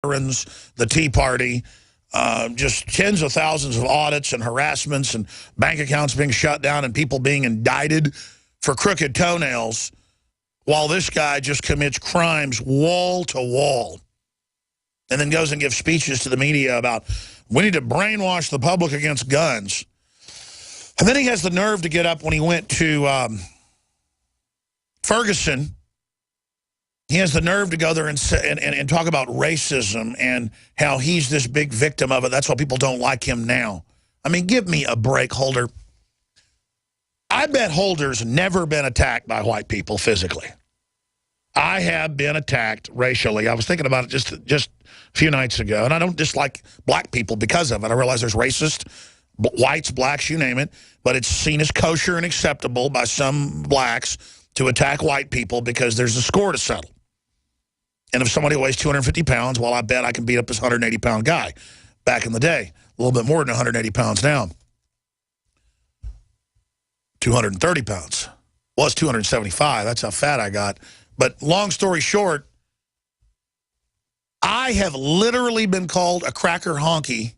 veterans, the Tea Party, just tens of thousands of audits and harassments and bank accounts being shut down and people being indicted for crooked toenails, while this guy just commits crimes wall to wall and then goes and gives speeches to the media about we need to brainwash the public against guns. And then he has the nerve to get up when he went to Ferguson. He has the nerve to go there and talk about racism and how he's this big victim of it. That's why people don't like him now. I mean, give me a break, Holder. I bet Holder's never been attacked by white people physically. I have been attacked racially. I was thinking about it just a few nights ago, and I don't dislike black people because of it. I realize there's racist whites, blacks, you name it, but it's seen as kosher and acceptable by some blacks to attack white people because there's a score to settle. And if somebody weighs 250 pounds, well, I bet I can beat up this 180-pound guy back in the day. A little bit more than 180 pounds now. 230 pounds. Was 275. That's how fat I got. But long story short, I have literally been called a cracker honky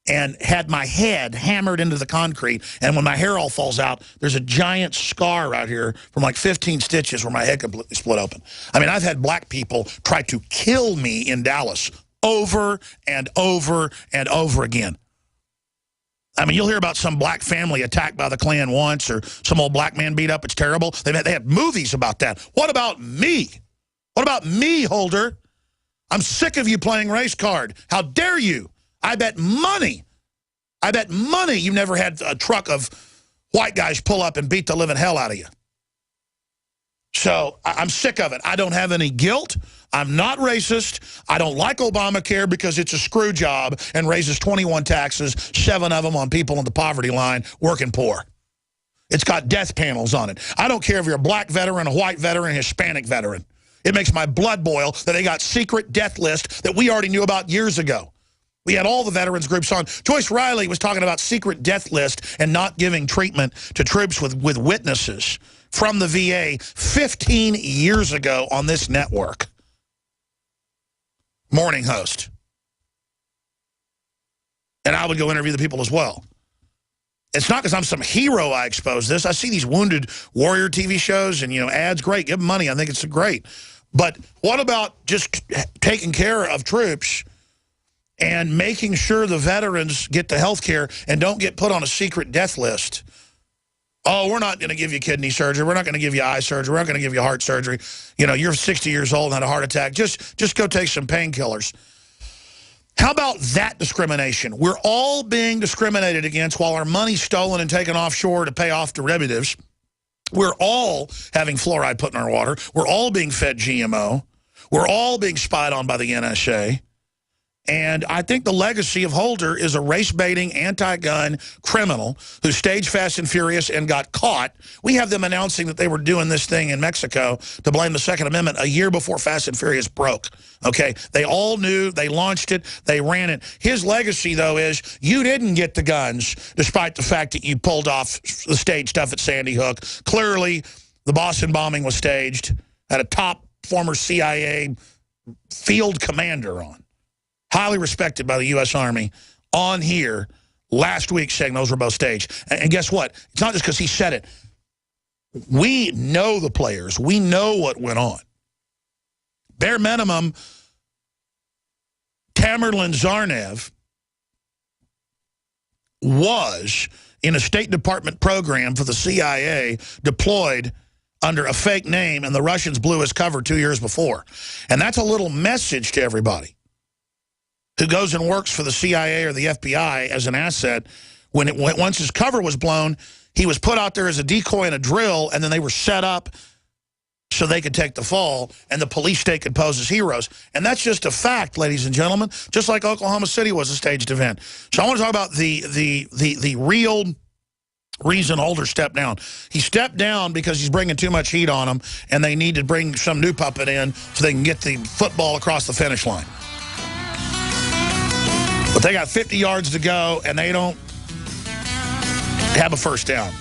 and had my head hammered into the concrete. And when my hair all falls out, there's a giant scar right here from like 15 stitches where my head completely split open. I mean, I've had black people try to kill me in Dallas over and over and over again. I mean, you'll hear about some black family attacked by the Klan once or some old black man beat up. It's terrible. They have movies about that. What about me? What about me, Holder? I'm sick of you playing race card. How dare you? I bet money you never had a truck of white guys pull up and beat the living hell out of you. So I'm sick of it. I don't have any guilt. I'm not racist. I don't like Obamacare because it's a screw job and raises 21 taxes, 7 of them on people on the poverty line, working poor. It's got death panels on it. I don't care if you're a black veteran, a white veteran, a Hispanic veteran. It makes my blood boil that they got secret death lists that we already knew about years ago. We had all the veterans groups on. Joyce Riley was talking about secret death list and not giving treatment to troops with witnesses from the VA 15 years ago on this network. Morning host. And I would go interview the people as well. It's not because I'm some hero I expose this. I see these Wounded Warrior TV shows and, ads. Great. Give them money. I think it's great. But what about just taking care of troops and making sure the veterans get the health care and don't get put on a secret death list? Oh, we're not going to give you kidney surgery. We're not going to give you eye surgery. We're not going to give you heart surgery. You're 60 years old and had a heart attack. Just go take some painkillers. How about that discrimination? We're all being discriminated against while our money's stolen and taken offshore to pay off derivatives. We're all having fluoride put in our water. We're all being fed GMO. We're all being spied on by the NSA. And I think the legacy of Holder is a race-baiting, anti-gun criminal who staged Fast and Furious and got caught. We have them announcing that they were doing this thing in Mexico to blame the Second Amendment a year before Fast and Furious broke. Okay, they all knew, they launched it, they ran it. His legacy, though, is you didn't get the guns, despite the fact that you pulled off the stage stuff at Sandy Hook. Clearly, the Boston bombing was staged, had a top former CIA field commander on. Highly respected by the U.S. Army, on here last week saying those were both staged. And guess what? It's not just because he said it. We know the players. We know what went on. Bare minimum, Tamerlan Tsarnaev was in a State Department program for the CIA deployed under a fake name, and the Russians blew his cover 2 years before. And that's a little message to everybody who goes and works for the CIA or the FBI as an asset. Once his cover was blown, he was put out there as a decoy and a drill, and then they were set up so they could take the fall, and the police state could pose as heroes. And that's just a fact, ladies and gentlemen, just like Oklahoma City was a staged event. So I want to talk about the real reason Holder stepped down. He stepped down because he's bringing too much heat on him, and they need to bring some new puppet in so they can get the football across the finish line. But they got 50 yards to go, and they don't have a first down.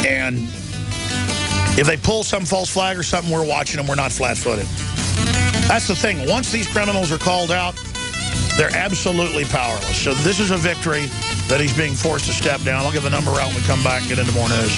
And if they pull some false flag or something, we're watching them. We're not flat-footed. That's the thing. Once these criminals are called out, they're absolutely powerless. So this is a victory that he's being forced to step down. I'll give the number out when we come back and get into more news.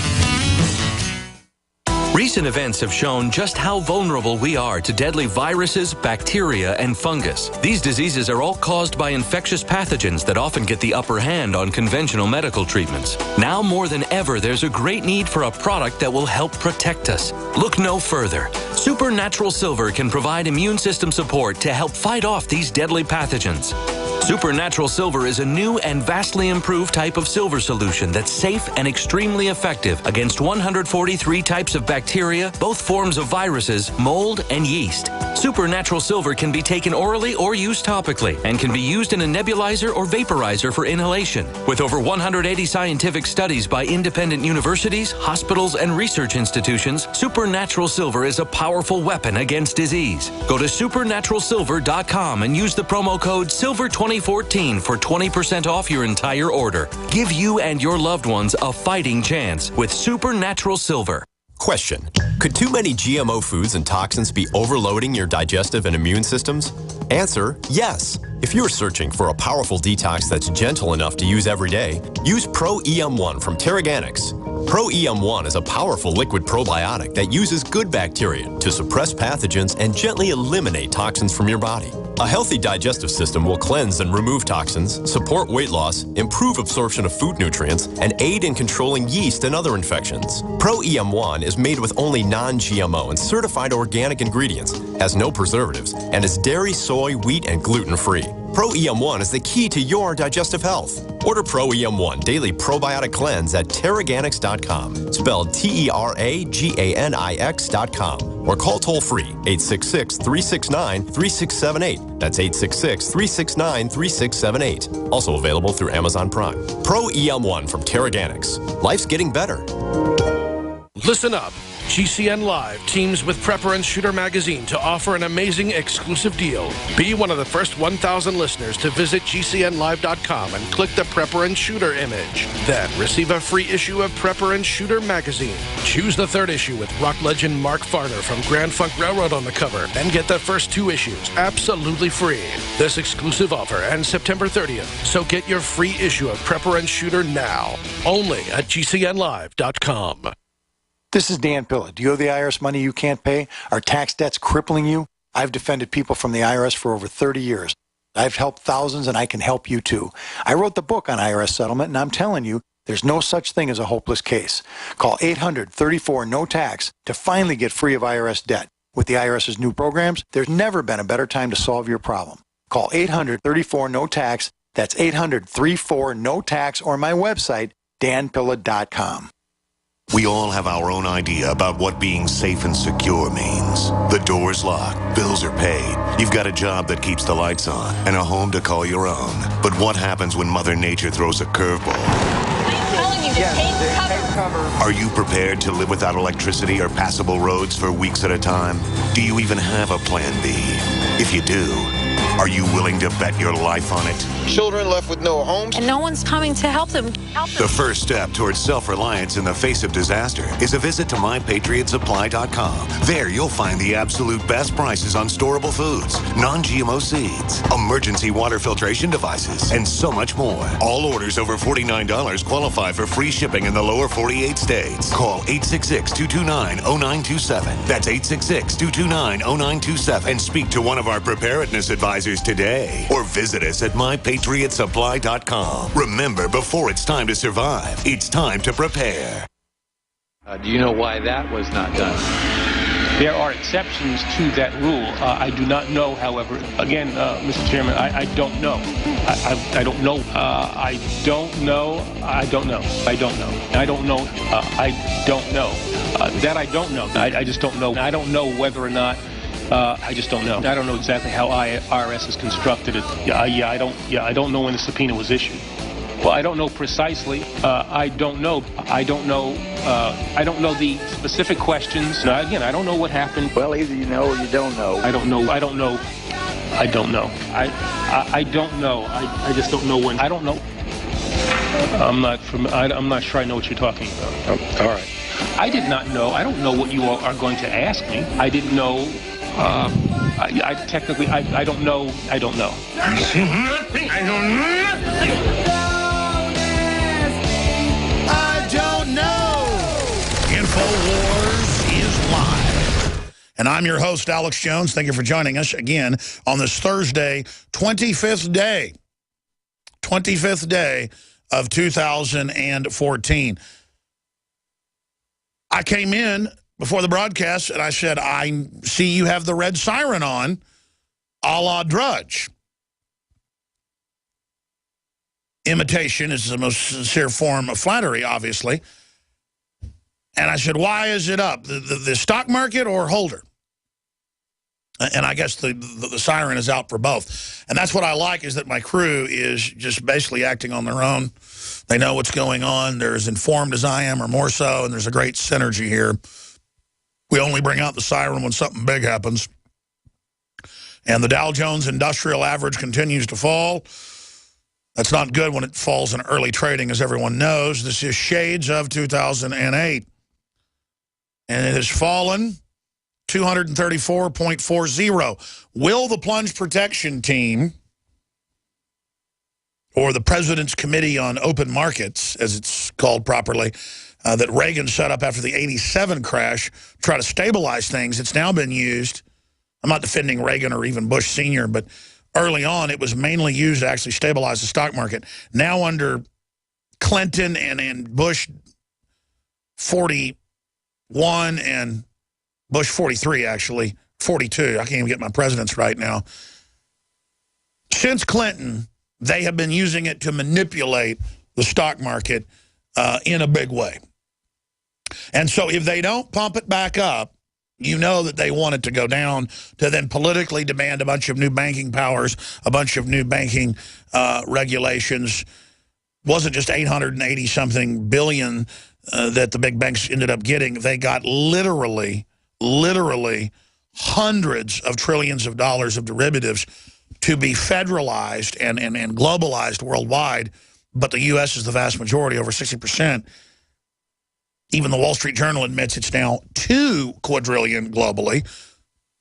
Recent events have shown just how vulnerable we are to deadly viruses, bacteria, and fungus. These diseases are all caused by infectious pathogens that often get the upper hand on conventional medical treatments. Now more than ever, there's a great need for a product that will help protect us. Look no further. Supernatural Silver can provide immune system support to help fight off these deadly pathogens. Supernatural Silver is a new and vastly improved type of silver solution that's safe and extremely effective against 143 types of bacteria, both forms of viruses, mold, and yeast. Supernatural Silver can be taken orally or used topically and can be used in a nebulizer or vaporizer for inhalation. With over 180 scientific studies by independent universities, hospitals, and research institutions, Supernatural Silver is a powerful weapon against disease. Go to supernaturalsilver.com and use the promo code SILVER2014 for 20% off your entire order. Give you and your loved ones a fighting chance with Supernatural Silver. Question: could too many GMO foods and toxins be overloading your digestive and immune systems? Answer: yes. If you're searching for a powerful detox that's gentle enough to use every day, use Pro-EM1 from Teraganix. Pro-EM1 is a powerful liquid probiotic that uses good bacteria to suppress pathogens and gently eliminate toxins from your body. A healthy digestive system will cleanse and remove toxins, support weight loss, improve absorption of food nutrients, and aid in controlling yeast and other infections. Pro-EM1 is made with only non-GMO and certified organic ingredients, has no preservatives, and is dairy, soy, wheat, and gluten-free. Pro-EM1 is the key to your digestive health. Order Pro-EM1 Daily Probiotic Cleanse at Teraganix.com, spelled Teraganix.com, or call toll-free 866-369-3678. That's 866-369-3678. Also available through Amazon Prime. Pro-EM1 from Teraganix. Life's getting better. Listen up. GCN Live teams with Prepper and Shooter magazine to offer an amazing exclusive deal. Be one of the first 1,000 listeners to visit GCNlive.com and click the Prepper and Shooter image. Then receive a free issue of Prepper and Shooter magazine. Choose the third issue with rock legend Mark Farner from Grand Funk Railroad on the cover and get the first 2 issues absolutely free. This exclusive offer ends September 30th, so get your free issue of Prepper and Shooter now. Only at GCNlive.com. This is Dan Pilla. Do you owe the IRS money you can't pay? Are tax debts crippling you? I've defended people from the IRS for over 30 years. I've helped thousands, and I can help you too. I wrote the book on IRS settlement, and I'm telling you, there's no such thing as a hopeless case. Call 800-34-NO-TAX to finally get free of IRS debt. With the IRS's new programs, there's never been a better time to solve your problem. Call 800-34-NO-TAX. That's 800-34-NO-TAX, or my website, danpilla.com. We all have our own idea about what being safe and secure means. The door's locked, bills are paid, you've got a job that keeps the lights on, and a home to call your own. But what happens when Mother Nature throws a curveball? I'm telling you to take cover. Are you prepared to live without electricity or passable roads for weeks at a time? Do you even have a plan B? If you do, are you willing to bet your life on it? Children left with no homes. And no one's coming to help them. The first step towards self-reliance in the face of disaster is a visit to MyPatriotSupply.com. There you'll find the absolute best prices on storable foods, non-GMO seeds, emergency water filtration devices, and so much more. All orders over $49 qualify for free shipping in the lower 48 states. Call 866-229-0927. That's 866-229-0927. And speak to one of our preparedness advisors today. Or visit us at MyPatriotSupply.com. Remember, before it's time to survive, it's time to prepare. Do you know why that was not done? There are exceptions to that rule. I do not know, however. Again, Mr. Chairman, I don't know. I don't know. I don't know. I don't know. I don't know. I don't know. I don't know. That I don't know. I just don't know. I don't know whether or not. I just don't know. I don't know exactly how IRS has constructed it. I don't know when the subpoena was issued. Well, I don't know precisely. I don't know. I don't know. I don't know the specific questions. Now, again, I don't know what happened. Well, either you know or you don't know. I don't know. I don't know. I don't know. I don't know. I just don't know when. I don't know. I'm not sure I know what you're talking about. Oh, all right. I did not know. I don't know what you are going to ask me. I didn't know. I technically, I don't know. I don't know. I see nothing. I know nothing. I don't know. InfoWars is live. And I'm your host, Alex Jones. Thank you for joining us again on this Thursday, 25th day of 2014. I came in before the broadcast and I said, I see you have the red siren on, a la Drudge. Imitation is the most sincere form of flattery, obviously. And I said, why is it up? The stock market or Holder? And I guess the siren is out for both. And that's what I like, is that my crew is just basically acting on their own. They know what's going on. They're as informed as I am, or more so, and there's a great synergy here. We only bring out the siren when something big happens. And the Dow Jones Industrial Average continues to fall. That's not good when it falls in early trading, as everyone knows. This is shades of 2008. And it has fallen 234.40. Will the Plunge Protection Team, or the President's Committee on Open Markets, as it's called properly, that Reagan set up after the '87 crash, try to stabilize things? It's now been used. I'm not defending Reagan or even Bush Sr., but early on it was mainly used to actually stabilize the stock market. Now under Clinton and Bush 41 and Bush 43, actually, 42. I can't even get my presidents right now. Since Clinton, they have been using it to manipulate the stock market in a big way. And so if they don't pump it back up, you know that they want it to go down to then politically demand a bunch of new banking powers, a bunch of new banking regulations. Wasn't just 880-something billion that the big banks ended up getting. They got literally hundreds of trillions of dollars of derivatives to be federalized and globalized worldwide. But the U.S. is the vast majority, over 60%. Even the Wall Street Journal admits it's now 2 quadrillion globally.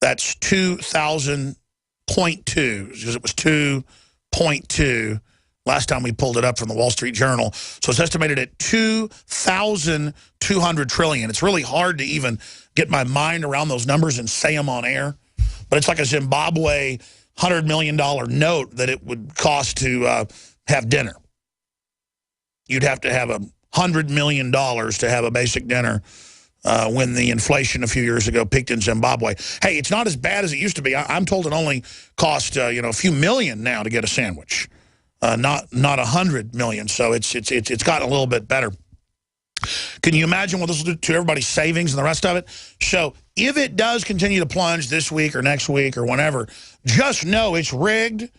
That's 2,000.2, because it was 2.2 last time we pulled it up from the Wall Street Journal. So it's estimated at 2,200 trillion. It's really hard to even get my mind around those numbers and say them on air. But it's like a Zimbabwe $100 million note that it would cost to have dinner. You'd have to have $100 million to have a basic dinner when the inflation a few years ago peaked in Zimbabwe. Hey, it's not as bad as it used to be. I'm told it only cost a few million now to get a sandwich, not 100 million. So it's gotten a little bit better. Can you imagine what this will do to everybody's savings and the rest of it? So if it does continue to plunge this week or next week or whenever, just know it's rigged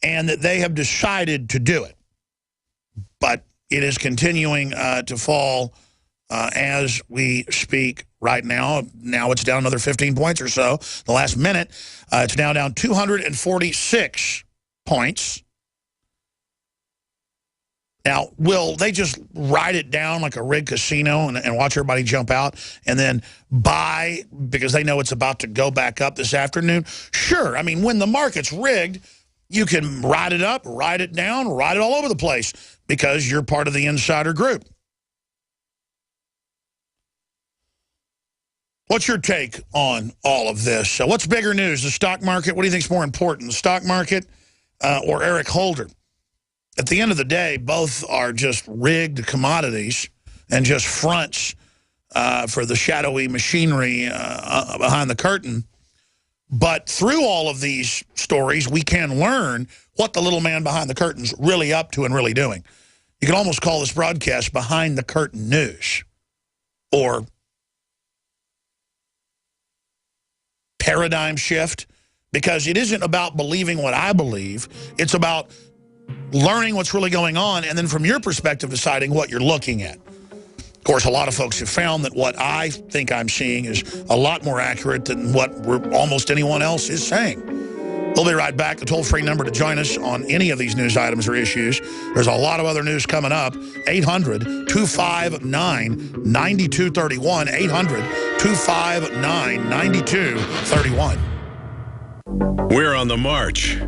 and that they have decided to do it. But it is continuing to fall as we speak right now. Now it's down another 15 points or so. The last minute, it's now down 246 points. Now, will they just ride it down like a rigged casino and watch everybody jump out and then buy because they know it's about to go back up this afternoon? Sure. I mean, when the market's rigged, you can ride it up, ride it down, ride it all over the place because you're part of the insider group. What's your take on all of this? So what's bigger news, the stock market? What do you think is more important, the stock market or Eric Holder? At the end of the day, both are just rigged commodities and just fronts for the shadowy machinery behind the curtain. But through all of these stories, we can learn what the little man behind the curtain's really up to and really doing. You can almost call this broadcast Behind the Curtain News or Paradigm Shift, because it isn't about believing what I believe. It's about learning what's really going on, and then from your perspective, deciding what you're looking at. Of course, a lot of folks have found that what I think I'm seeing is a lot more accurate than what almost anyone else is saying. We'll be right back. The toll-free number to join us on any of these news items or issues. There's a lot of other news coming up. 800-259-9231. 800-259-9231. We're on the march.